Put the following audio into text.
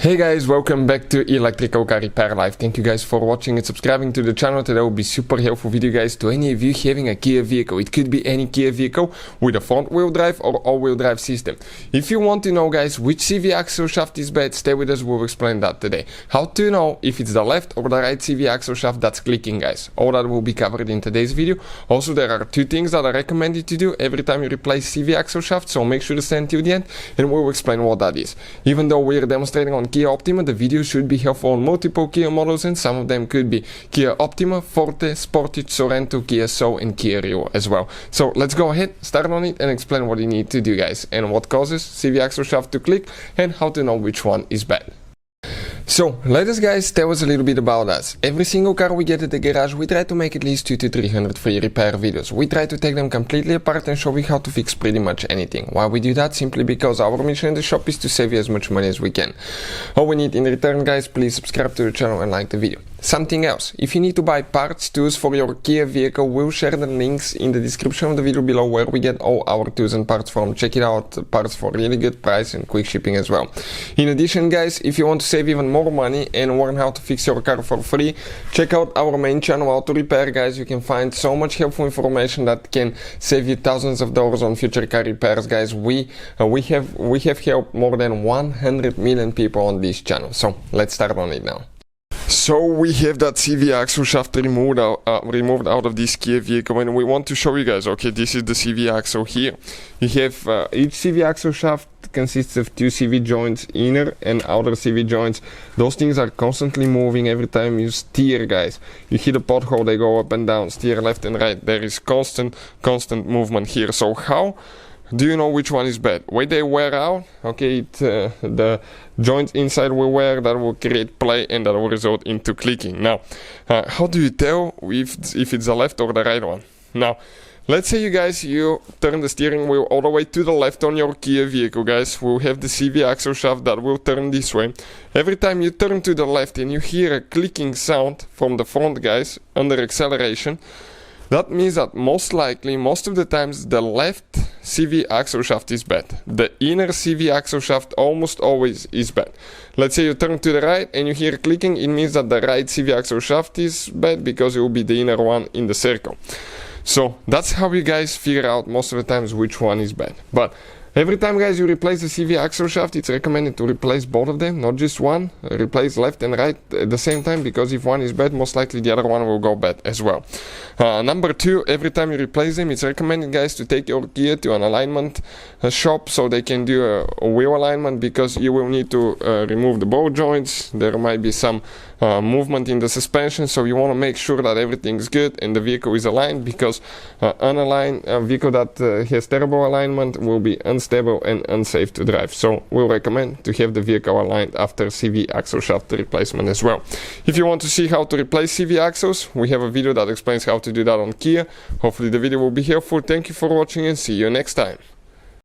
Hey guys, welcome back to Electrical Car Repair Live. Thank you guys for watching and subscribing to the channel. Today will be super helpful video guys to any of you having a Kia vehicle. It could be any Kia vehicle with a front wheel drive or all wheel drive system. If you want to know guys which CV axle shaft is bad, stay with us, we'll explain that today. How to know if it's the left or the right CV axle shaft that's clicking guys. All that will be covered in today's video. Also there are two things that I recommend you to do every time you replace CV axle shaft, so make sure to stay until the end and we'll explain what that is. Even though we're demonstrating on Kia Optima, the video should be helpful on multiple Kia models and some of them could be Kia Optima, Forte Sportage Sorento, Kia Soul and Kia Rio as well. So let's go ahead, start on it and explain what you need to do guys and what causes CV axle shaft to click and how to know which one is bad. So, let us guys tell us a little bit about us. Every single car we get at the garage, we try to make at least 200 to 300 free repair videos. We try to take them completely apart and show you how to fix pretty much anything. Why we do that? Simply because our mission in the shop is to save you as much money as we can. All we need in return guys, please subscribe to the channel and like the video. Something else, if you need to buy parts, tools for your Kia vehicle, we'll share the links in the description of the video below where we get all our tools and parts from. Check it out, parts for really good price and quick shipping as well. In addition guys, if you want to save even more money and learn how to fix your car for free, check out our main channel, Auto Repair guys. You can find so much helpful information that can save you thousands of dollars on future car repairs guys. We have helped more than 100 million people on this channel, so let's start on it now. So we have that CV axle shaft removed out of this Kia vehicle and we want to show you guys, okay, this is the CV axle here. You have each CV axle shaft consists of two CV joints, inner and outer CV joints. Those things are constantly moving every time you steer guys. You hit a pothole, they go up and down, steer left and right. There is constant movement here. So how do you know which one is bad? When they wear out, okay, the joints inside will wear, that will create play and that will result into clicking. Now, how do you tell if it's the left or the right one? Now, let's say you turn the steering wheel all the way to the left on your Kia vehicle guys. We'll have the CV axle shaft that will turn this way. Every time you turn to the left and you hear a clicking sound from the front guys under acceleration, that means that most likely, most of the times, the left CV axle shaft is bad. The inner CV axle shaft almost always is bad. Let's say you turn to the right and you hear clicking, it means that the right CV axle shaft is bad because it will be the inner one in the circle. So that's how you guys figure out most of the times which one is bad. But every time guys you replace the CV axle shaft, it's recommended to replace both of them, not just one. Replace left and right at the same time, because if one is bad, most likely the other one will go bad as well. Number two, every time you replace them, it's recommended guys to take your Kia to an alignment shop so they can do a wheel alignment, because you will need to remove the ball joints. There might be some movement in the suspension, so you want to make sure that everything's good and the vehicle is aligned, because unaligned vehicle that has terrible alignment will be unstable and unsafe to drive. So we'll recommend to have the vehicle aligned after CV axle shaft replacement as well. If you want to see how to replace CV axles, we have a video that explains how to do that on Kia. Hopefully the video will be helpful. Thank you for watching and see you next time.